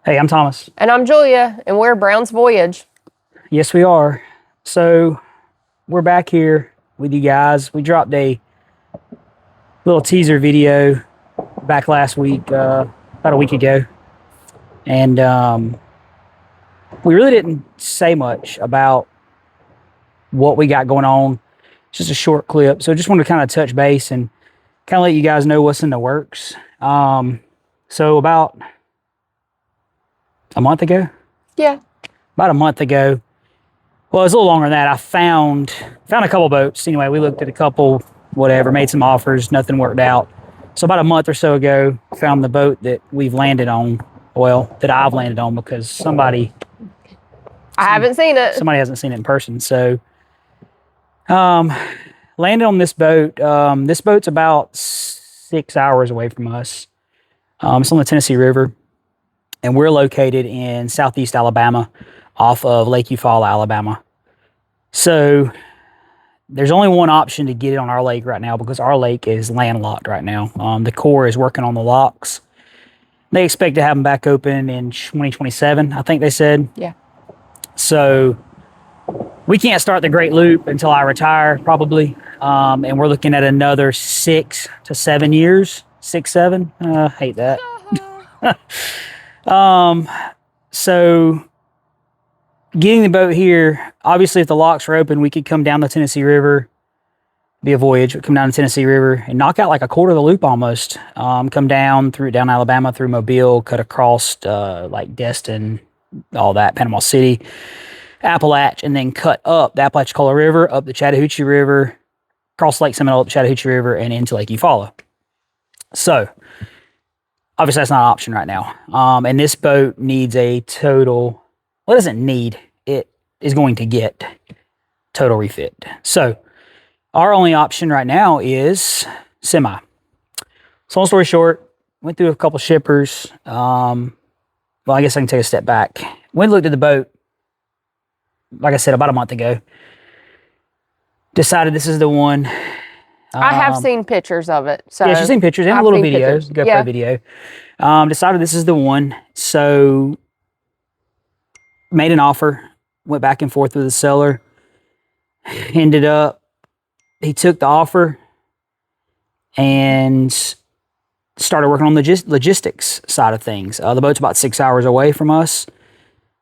Hey, I'm Thomas. And I'm Julia, and we're BrownsVoyage. Yes, we are. So we're back here with you guys. We dropped a little teaser video back last week, about a week ago. And we really didn't say much about what we got going on. It's just a short clip. So just wanted to kind of touch base and kind of let you guys know what's in the works. So about a month ago? Yeah. About a month ago. Well, it was a little longer than that. I found a couple boats. Anyway, we looked at a couple, whatever, made some offers, nothing worked out. So about a month or so ago, found the boat that we've landed on. Well, that I've landed on because I haven't seen it. Somebody hasn't seen it in person. So landed on this boat. This boat's about 6 hours away from us. It's on the Tennessee River. And we're located in southeast Alabama off of Lake Eufaula, Alabama. So there's only one option to get it on our lake right now because our lake is landlocked right now. The Corps is working on the locks. They expect to have them back open in 2027, I think they said. Yeah. So we can't start the Great Loop until I retire, probably. And we're looking at another 6 to 7 years. 6, 7? I hate that. So getting the boat here, obviously if the locks are open, we could come down the Tennessee River, be a voyage, come down the Tennessee River and knock out like a quarter of the loop almost. Come down Alabama, through Mobile, cut across like Destin, all that, Panama City, Appalachia, and then cut up the Apalachicola River, up the Chattahoochee River, cross Lake Seminole, up the Chattahoochee River, and into Lake Eufaula. So obviously, that's not an option right now. And this boat needs a total, well, it doesn't need, it is going to get total refit. So our only option right now is semi. So long story short, went through a couple shippers. Well, I guess I can take a step back. Went and looked at the boat, like I said, about a month ago. Decided this is the one. I have seen pictures of it. So yeah, she's seen pictures and a little video, GoPro video. Decided this is the one. So made an offer, went back and forth with the seller. Ended up, he took the offer and started working on the logistics side of things. The boat's about 6 hours away from us.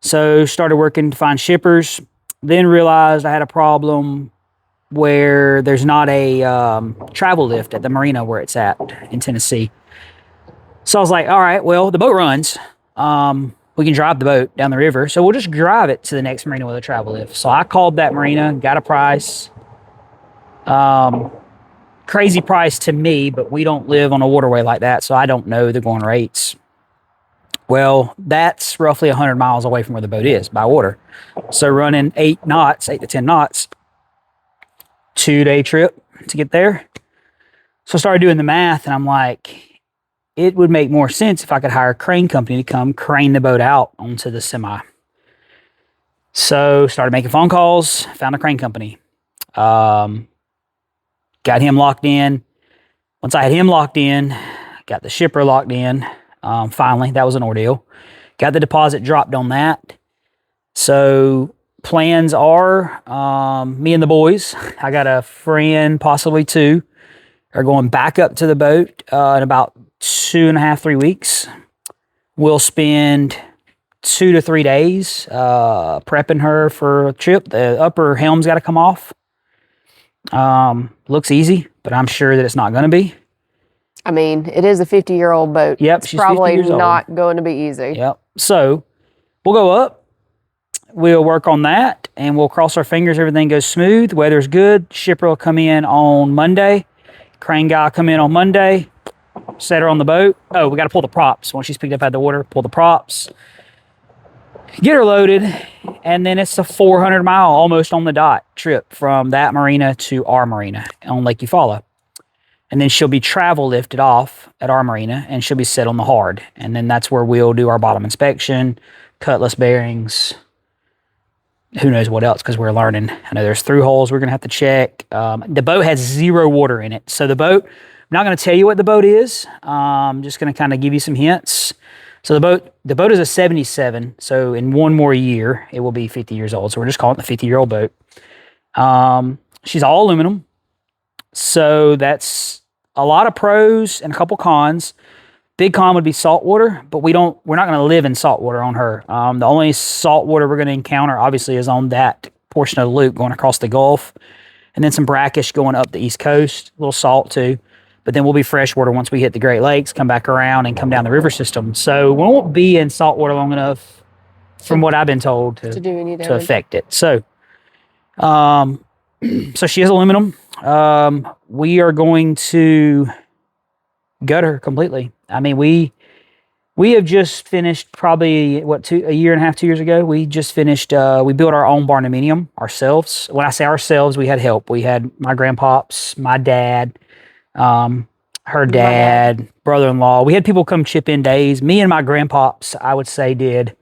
So started working to find shippers. Then realized I had a problem where there's not a travel lift at the marina where it's at in Tennessee. So I was like, all right, well, the boat runs. We can drive the boat down the river. So we'll just drive it to the next marina with a travel lift. So I called that marina, got a price. Crazy price to me, but we don't live on a waterway like that, so I don't know the going rates. Well, that's roughly 100 miles away from where the boat is by water. So running 8 to 10 knots, 2-day trip to get there. So I started doing the math and I'm like, it would make more sense if I could hire a crane company to come crane the boat out onto the semi. So started making phone calls, found a crane company. Got him locked in. Once I had him locked in, got the shipper locked in. Finally, that was an ordeal. Got the deposit dropped on that. So plans are, me and the boys, I got a friend, possibly 2, are going back up to the boat in about 2.5, 3 weeks. We'll spend 2 to 3 days prepping her for a trip. The upper helm's got to come off. Looks easy, but I'm sure that it's not going to be. I mean, it is a 50-year-old boat. Yep, it's she's probably 50 years old. not going to be easy. Yep. So we'll go up. We'll work on that, and we'll cross our fingers. Everything goes smooth. Weather's good. Shipper will come in on Monday. Crane guy will come in on Monday. Set her on the boat. Oh, we got to pull the props. Once she's picked up out of the water, pull the props. Get her loaded, and then it's a 400-mile, almost on the dot, trip from that marina to our marina on Lake Eufaula. And then she'll be travel lifted off at our marina, and she'll be set on the hard. And then that's where we'll do our bottom inspection, cutlass bearings, who knows what else, because we're learning. I know there's through holes we're going to have to check. The boat has 0 water in it. So the boat, I'm not going to tell you what the boat is. I'm just going to kind of give you some hints. So the boat is a 77. So in one more year, it will be 50 years old. So we're just calling it the 50-year-old boat. She's all aluminum. So that's a lot of pros and a couple cons. Big con would be salt water, but we're not going to live in salt water on her. The only salt water we're going to encounter, obviously, is on that portion of the loop going across the Gulf, and then some brackish going up the East Coast, a little salt too. But then we'll be freshwater once we hit the Great Lakes, come back around, and come down the river system. So we won't be in salt water long enough, from what I've been told, to do any damage. To affect it. So, so she is aluminum. We are going to gut her completely. I mean, we have just finished probably, a year and a half, 2 years ago, we just finished, we built our own barnuminium ourselves. When I say ourselves, we had help. We had my grandpops, my dad, her dad, brother-in-law. We had people come chip in days. Me and my grandpops, I would say, did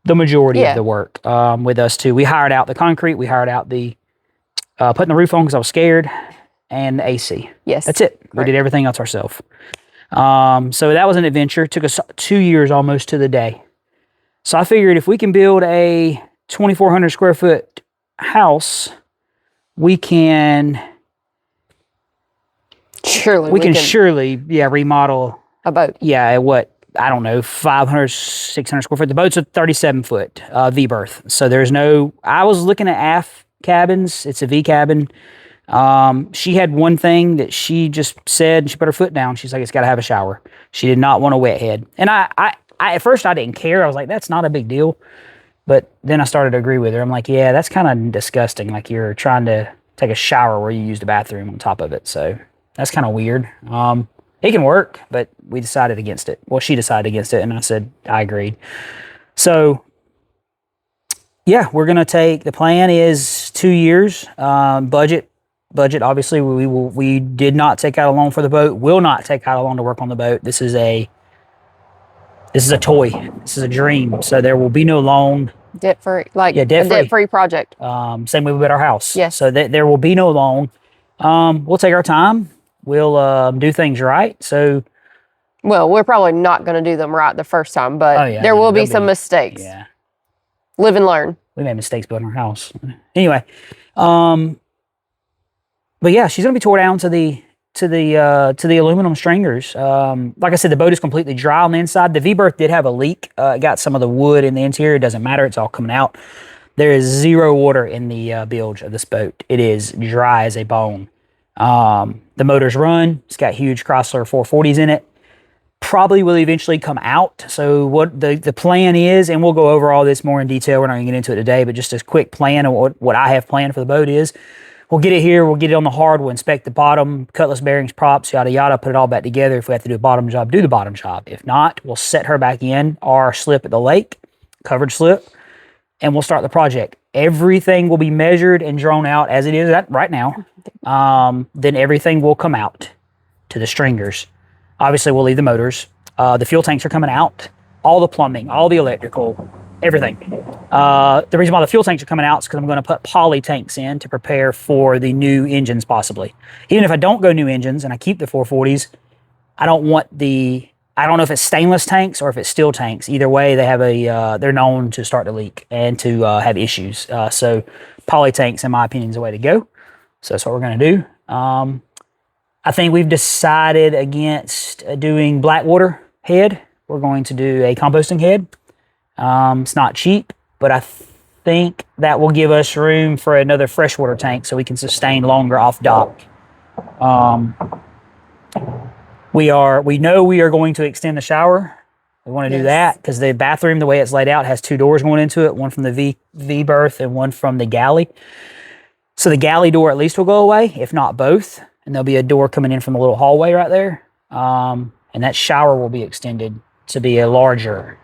the majority of the work with us too. We hired out the concrete. We hired out the putting the roof on because I was scared, and the AC. Yes. That's it. Correct. We did everything else ourselves. So that was an adventure. It took us 2 years almost to the day. So I figured if we can build a 2,400 square foot house, we can surely remodel a boat. Yeah, I don't know, 500, 600 square foot. The boat's a 37 foot V-berth. So there's no, I was looking at aft cabins. It's a V cabin. She had one thing that she just said, she put her foot down. She's like, it's got to have a shower. She did not want a wet head. And I at first I didn't care. I was like, that's not a big deal. But then I started to agree with her. I'm like, yeah, that's kind of disgusting. Like you're trying to take a shower where you use the bathroom on top of it. So that's kind of weird. It can work, but we decided against it. Well, she decided against it, and I said I agreed. So yeah, we're going to take, the plan is 2 years. Budget, obviously, we did not take out a loan for the boat, will not take out a loan to work on the boat. This is a toy. This is a dream. So there will be no loan. Debt-free, a debt-free. debt-free project. Same way we built our house. Yes. So there will be no loan. We'll take our time. We'll do things right. So, well, we're probably not going to do them right the first time, but there will be some mistakes. Yeah. Live and learn. We made mistakes building our house. Anyway, but yeah, she's gonna be tore down to the aluminum stringers. Like I said, the boat is completely dry on the inside. The V-berth did have a leak. It got some of the wood in the interior. It doesn't matter. It's all coming out. There is zero water in the bilge of this boat. It is dry as a bone. The motor's run. It's got huge Chrysler 440s in it. Probably will eventually come out. So what the plan is, and we'll go over all this more in detail. We're not going to get into it today, but just a quick plan of what I have planned for the boat is, we'll get it here, we'll get it on the hard, we'll inspect the bottom, cutlass bearings, props, yada, yada, put it all back together. If we have to do a bottom job, do the bottom job. If not, we'll set her back in our slip at the lake, covered slip, and we'll start the project. Everything will be measured and drawn out as it is right now. Then everything will come out to the stringers. Obviously, we'll leave the motors. The fuel tanks are coming out. All the plumbing, all the electrical, everything. The reason why the fuel tanks are coming out is because I'm going to put poly tanks in to prepare for the new engines, possibly. Even if I don't go new engines and I keep the 440s, I don't know if it's stainless tanks or if it's steel tanks. Either way, they have they're known to start to leak and to have issues. So poly tanks, in my opinion, is the way to go. So that's what we're going to do. I think we've decided against doing Blackwater head. We're going to do a composting head. It's not cheap, but I think that will give us room for another freshwater tank so we can sustain longer off dock. We know we are going to extend the shower. We want to do that because the bathroom, the way it's laid out, has two doors going into it, one from the V berth and one from the galley. So the galley door at least will go away, if not both. And there'll be a door coming in from the little hallway right there. And that shower will be extended to be a larger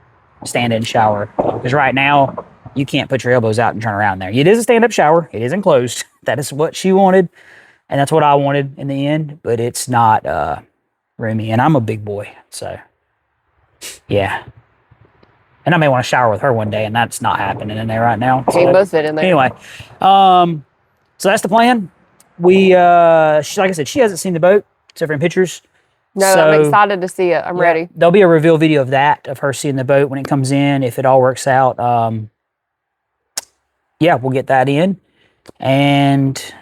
stand-in shower. Because right now, you can't put your elbows out and turn around there. It is a stand-up shower. It is enclosed. That is what she wanted. And that's what I wanted in the end. But it's not roomy. And I'm a big boy. So, yeah. And I may want to shower with her one day. And that's not happening in there right now. So, both fit in there. Anyway. So that's the plan. Like I said, she hasn't seen the boat except for in pictures. No, I'm excited to see it. I'm ready. There'll be a reveal video of that, of her seeing the boat when it comes in, if it all works out. Yeah, we'll get that in, and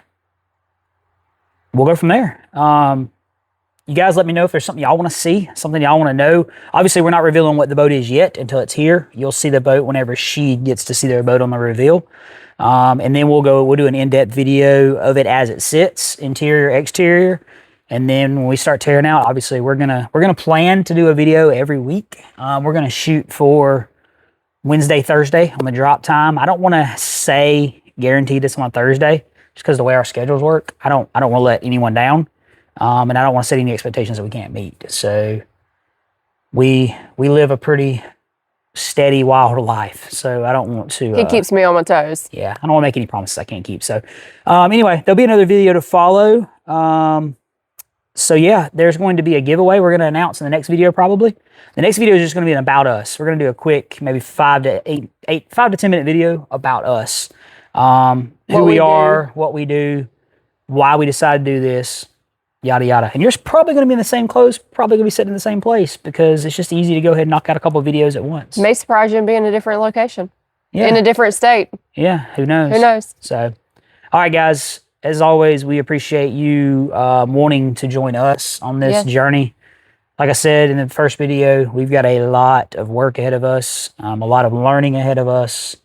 we'll go from there. You guys let me know if there's something y'all want to see, something y'all want to know. Obviously, we're not revealing what the boat is yet until it's here. You'll see the boat whenever she gets to see their boat on the reveal. And then we'll do an in-depth video of it as it sits, interior, exterior. And then when we start tearing out, obviously we're gonna plan to do a video every week. We're gonna shoot for Wednesday, Thursday on the drop time. I don't want to guarantee this on Thursday just because the way our schedules work. I don't want to let anyone down. And I don't want to set any expectations that we can't meet. So we live a pretty steady, wild life. So I don't want to... He keeps me on my toes. Yeah, I don't want to make any promises I can't keep. So anyway, there'll be another video to follow. So yeah, there's going to be a giveaway we're going to announce in the next video probably. The next video is just going to be an about us. We're going to do a quick, maybe 5 to 10 minute video about us. Who we are, what we do, why we decided to do this. Yada, yada. And you're probably going to be in the same clothes, probably going to be sitting in the same place because it's just easy to go ahead and knock out a couple of videos at once. May surprise you and be in a different location. Yeah. In a different state. Yeah, who knows? Who knows? So, all right, guys. As always, we appreciate you wanting to join us on this journey. Like I said in the first video, we've got a lot of work ahead of us, a lot of learning ahead of us.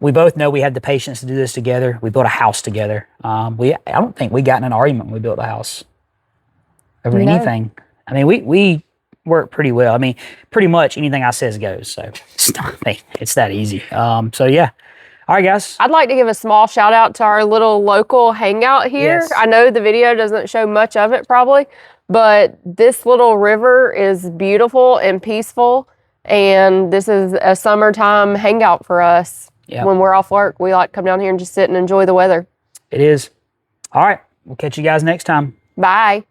We both know we had the patience to do this together. We built a house together. I don't think we got in an argument when we built a house over anything. I mean, we work pretty well. I mean, pretty much anything I says goes. So it's that easy. So yeah. All right, guys. I'd like to give a small shout out to our little local hangout here. Yes. I know the video doesn't show much of it probably, but this little river is beautiful and peaceful. And this is a summertime hangout for us. Yep. When we're off work, we like to come down here and just sit and enjoy the weather. It is. All right. We'll catch you guys next time. Bye.